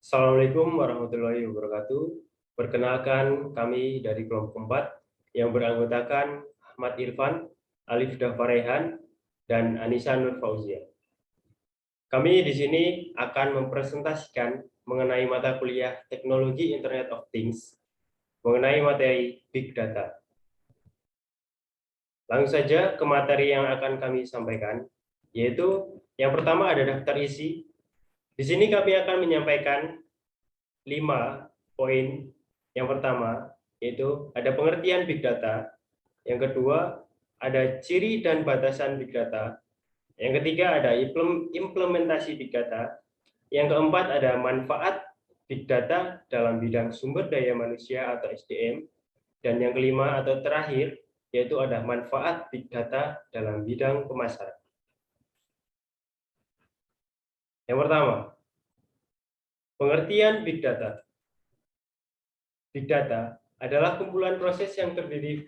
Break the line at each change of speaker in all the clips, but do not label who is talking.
Assalamualaikum warahmatullahi wabarakatuh. Perkenalkan, kami dari kelompok 4 yang beranggotakan Ahmad Irfan, Alif Dafarehan, dan Anissa Nur Fauzia. Kami di sini akan mempresentasikan mengenai mata kuliah Teknologi Internet of Things, mengenai materi Big Data. Langsung saja ke materi yang akan kami sampaikan, yaitu yang pertama ada daftar isi. Di sini kami akan menyampaikan 5 poin. Yang pertama, yaitu ada pengertian Big Data. Yang kedua, ada ciri dan batasan Big Data. Yang ketiga, ada implementasi Big Data. Yang keempat, ada manfaat Big Data dalam bidang sumber daya manusia atau SDM. Dan yang kelima atau terakhir, yaitu ada manfaat Big Data dalam bidang pemasaran. Yang pertama, pengertian Big Data. Big Data adalah kumpulan proses yang terdiri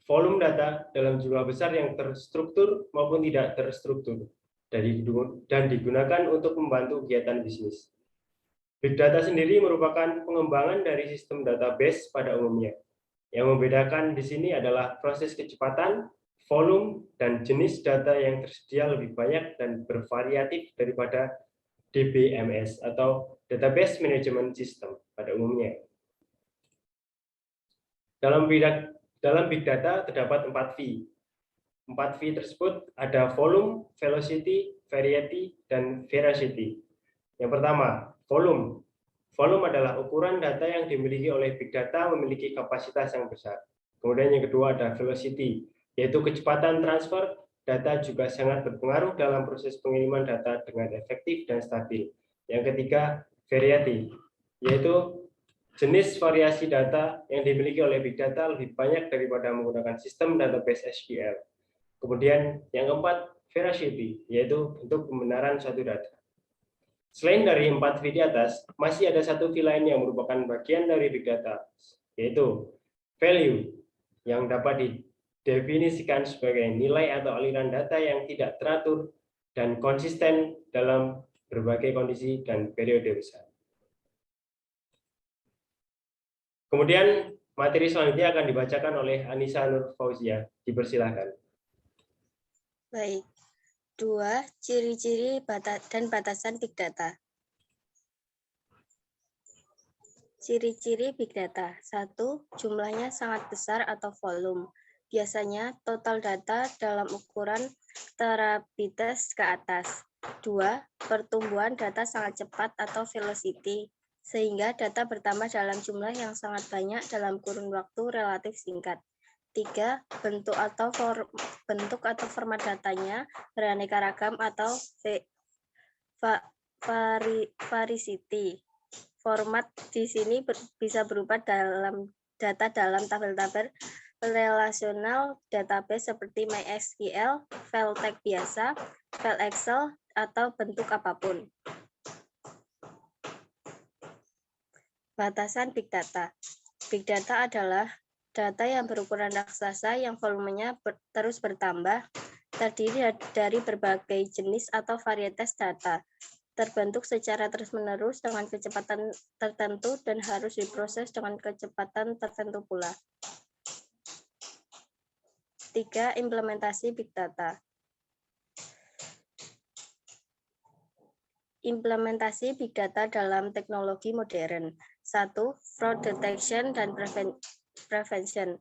volume data dalam jumlah besar yang terstruktur maupun tidak terstruktur dan digunakan untuk membantu kegiatan bisnis. Big Data sendiri merupakan pengembangan dari sistem database pada umumnya. Yang membedakan di sini adalah proses kecepatan, volume, dan jenis data yang tersedia lebih banyak dan bervariatif daripada DBMS atau Database Management System pada umumnya. Dalam Big Data terdapat 4 V. 4 V tersebut ada volume, velocity, variety, dan veracity. Yang pertama, volume. Volume adalah ukuran data yang dimiliki oleh Big Data memiliki kapasitas yang besar. Kemudian yang kedua ada velocity, yaitu kecepatan transfer. Data juga sangat berpengaruh dalam proses pengiriman data dengan efektif dan stabil. Yang ketiga, variety, yaitu jenis variasi data yang dimiliki oleh Big Data lebih banyak daripada menggunakan sistem database SQL. Kemudian yang keempat, veracity, yaitu bentuk pembenaran suatu data. Selain dari 4 V di atas, masih ada satu V lain yang merupakan bagian dari Big Data, yaitu value, yang dapat didefinisikan sebagai nilai atau aliran data yang tidak teratur dan konsisten dalam berbagai kondisi dan periode besar. Kemudian materi selanjutnya akan dibacakan oleh Anissa Nur Fauzia. Dipersilahkan.
Baik. 2. Ciri-ciri dan batasan Big Data. Ciri-ciri Big Data. 1. Jumlahnya sangat besar atau volume. Biasanya total data dalam ukuran terabites ke atas. 2. Pertumbuhan data sangat cepat atau velocity, sehingga data bertambah dalam jumlah yang sangat banyak dalam kurun waktu relatif singkat. 3. Bentuk atau format datanya beraneka ragam atau variety. Format di sini bisa berupa dalam data dalam tabel-tabel relasional database seperti MySQL, file text biasa, file Excel, atau bentuk apapun. Batasan Big Data. Big Data adalah data yang berukuran raksasa yang volumenya terus bertambah, terdiri dari berbagai jenis atau varietas data, terbentuk secara terus-menerus dengan kecepatan tertentu dan harus diproses dengan kecepatan tertentu pula. 3. Implementasi Big Data. Implementasi Big Data dalam teknologi modern. 1. Fraud detection dan prevention.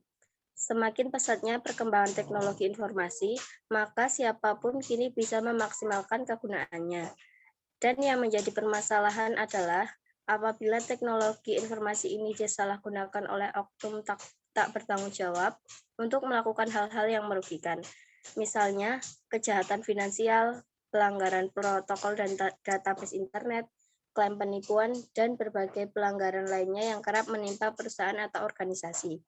Semakin pesatnya perkembangan teknologi informasi, maka siapapun kini bisa memaksimalkan kegunaannya. Dan yang menjadi permasalahan adalah apabila teknologi informasi ini disalahgunakan oleh oknum tak bertanggung jawab untuk melakukan hal-hal yang merugikan. Misalnya, kejahatan finansial, pelanggaran protokol dan database internet, klaim penipuan, dan berbagai pelanggaran lainnya yang kerap menimpa perusahaan atau organisasi.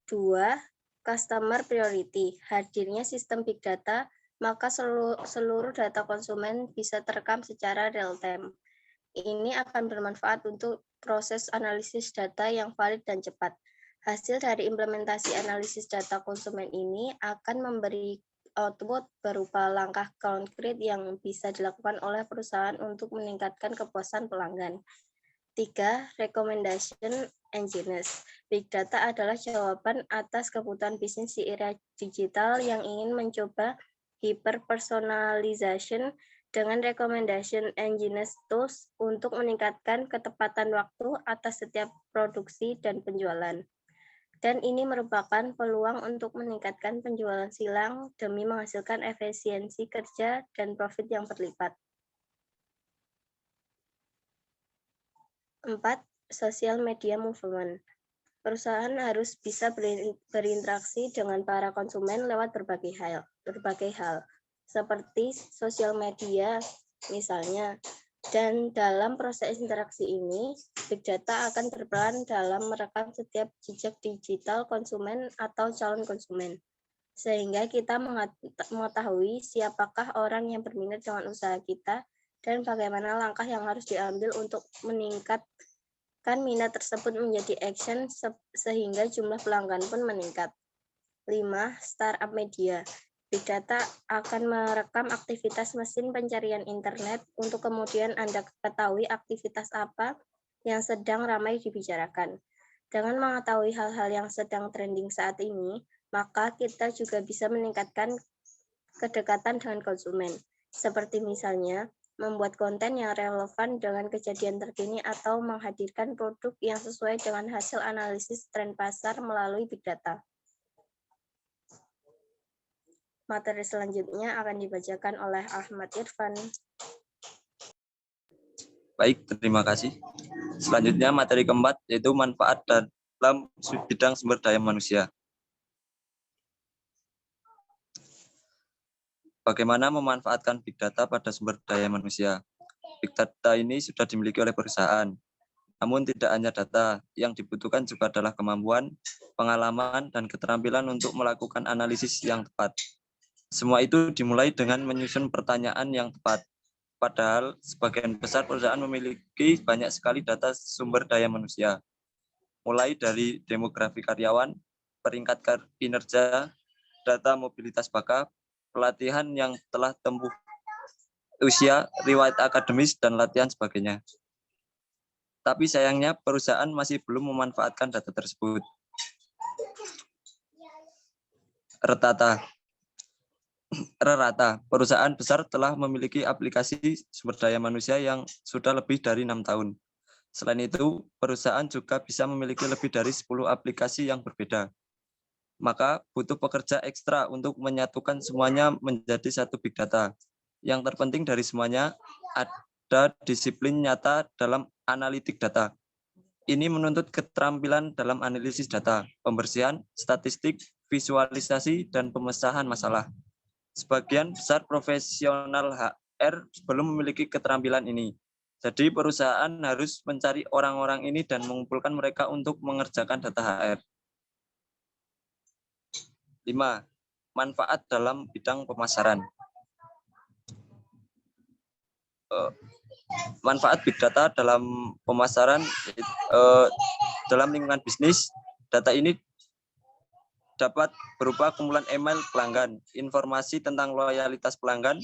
Dua, customer priority. Hadirnya sistem Big Data, maka seluruh data konsumen bisa terekam secara real-time. Ini akan bermanfaat untuk proses analisis data yang valid dan cepat. Hasil dari implementasi analisis data konsumen ini akan output berupa langkah konkret yang bisa dilakukan oleh perusahaan untuk meningkatkan kepuasan pelanggan. 3. Recommendation engines. Big data adalah jawaban atas kebutuhan bisnis di era digital yang ingin mencoba hyperpersonalization dengan recommendation engines tools untuk meningkatkan ketepatan waktu atas setiap produksi dan penjualan. Dan ini merupakan peluang untuk meningkatkan penjualan silang demi menghasilkan efisiensi kerja dan profit yang berlipat. 4. Social media movement. Perusahaan harus bisa berinteraksi dengan para konsumen lewat berbagai hal, seperti sosial media misalnya. Dan dalam proses interaksi ini, Big Data akan berperan dalam merekam setiap jejak digital konsumen atau calon konsumen, sehingga kita mengetahui siapakah orang yang berminat dengan usaha kita dan bagaimana langkah yang harus diambil untuk meningkatkan minat tersebut menjadi action sehingga jumlah pelanggan pun meningkat. 5. Startup media. Big Data akan merekam aktivitas mesin pencarian internet untuk kemudian Anda ketahui aktivitas apa yang sedang ramai dibicarakan. Dengan mengetahui hal-hal yang sedang trending saat ini, maka kita juga bisa meningkatkan kedekatan dengan konsumen, seperti misalnya membuat konten yang relevan dengan kejadian terkini atau menghadirkan produk yang sesuai dengan hasil analisis tren pasar melalui Big Data. Materi selanjutnya akan dibacakan oleh Ahmad Irfan.
Baik, terima kasih. Selanjutnya materi keempat yaitu manfaat dalam bidang sumber daya manusia. Bagaimana memanfaatkan Big Data pada sumber daya manusia? Big Data ini sudah dimiliki oleh perusahaan. Namun tidak hanya data, yang dibutuhkan juga adalah kemampuan, pengalaman, dan keterampilan untuk melakukan analisis yang tepat. Semua itu dimulai dengan menyusun pertanyaan yang tepat. Padahal sebagian besar perusahaan memiliki banyak sekali data sumber daya manusia. Mulai dari demografi karyawan, peringkat kinerja, data mobilitas bakat, pelatihan yang telah tempuh usia, riwayat akademis, dan latihan sebagainya. Tapi sayangnya perusahaan masih belum memanfaatkan data tersebut. Rata, perusahaan besar telah memiliki aplikasi sumber daya manusia yang sudah lebih dari 6 tahun. Selain itu, perusahaan juga bisa memiliki lebih dari 10 aplikasi yang berbeda. Maka butuh pekerja ekstra untuk menyatukan semuanya menjadi satu Big Data. Yang terpenting dari semuanya, ada disiplin nyata dalam analitik data. Ini menuntut keterampilan dalam analisis data, pembersihan, statistik, visualisasi, dan pemecahan masalah. Sebagian besar profesional HR belum memiliki keterampilan ini. Jadi perusahaan harus mencari orang-orang ini dan mengumpulkan mereka untuk mengerjakan data HR. 5. Manfaat dalam bidang pemasaran. Manfaat Big Data dalam pemasaran dalam lingkungan bisnis. Data ini dapat berupa kumpulan email pelanggan, informasi tentang loyalitas pelanggan,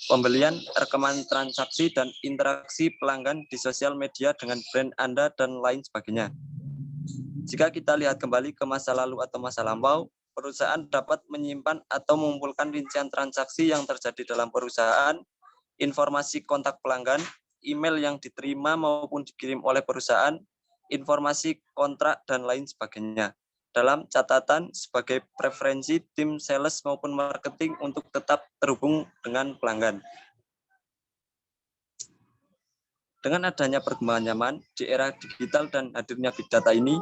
pembelian, rekaman transaksi, dan interaksi pelanggan di sosial media dengan brand Anda, dan lain sebagainya. Jika kita lihat kembali ke masa lalu atau masa lampau, perusahaan dapat menyimpan atau mengumpulkan rincian transaksi yang terjadi dalam perusahaan, informasi kontak pelanggan, email yang diterima maupun dikirim oleh perusahaan, informasi kontrak, dan lain sebagainya. Dalam catatan sebagai preferensi tim sales maupun marketing untuk tetap terhubung dengan pelanggan. Dengan adanya perkembangan zaman di era digital dan hadirnya Big Data ini,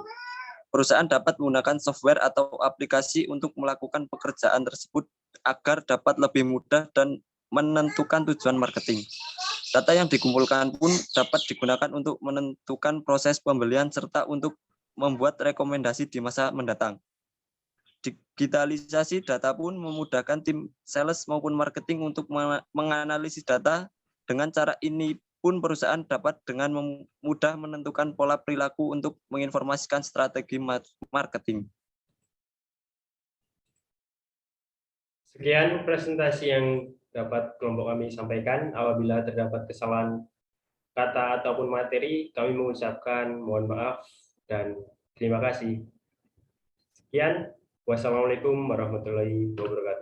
perusahaan dapat menggunakan software atau aplikasi untuk melakukan pekerjaan tersebut agar dapat lebih mudah dan menentukan tujuan marketing. Data yang dikumpulkan pun dapat digunakan untuk menentukan proses pembelian serta untuk membuat rekomendasi di masa mendatang. Digitalisasi data pun memudahkan tim sales maupun marketing untuk menganalisis data. Dengan cara ini pun perusahaan dapat dengan mudah menentukan pola perilaku untuk menginformasikan strategi marketing.
Sekian presentasi yang dapat kelompok kami sampaikan. Apabila terdapat kesalahan kata ataupun materi, kami mengucapkan mohon maaf dan terima kasih. Sekian, wassalamualaikum warahmatullahi wabarakatuh.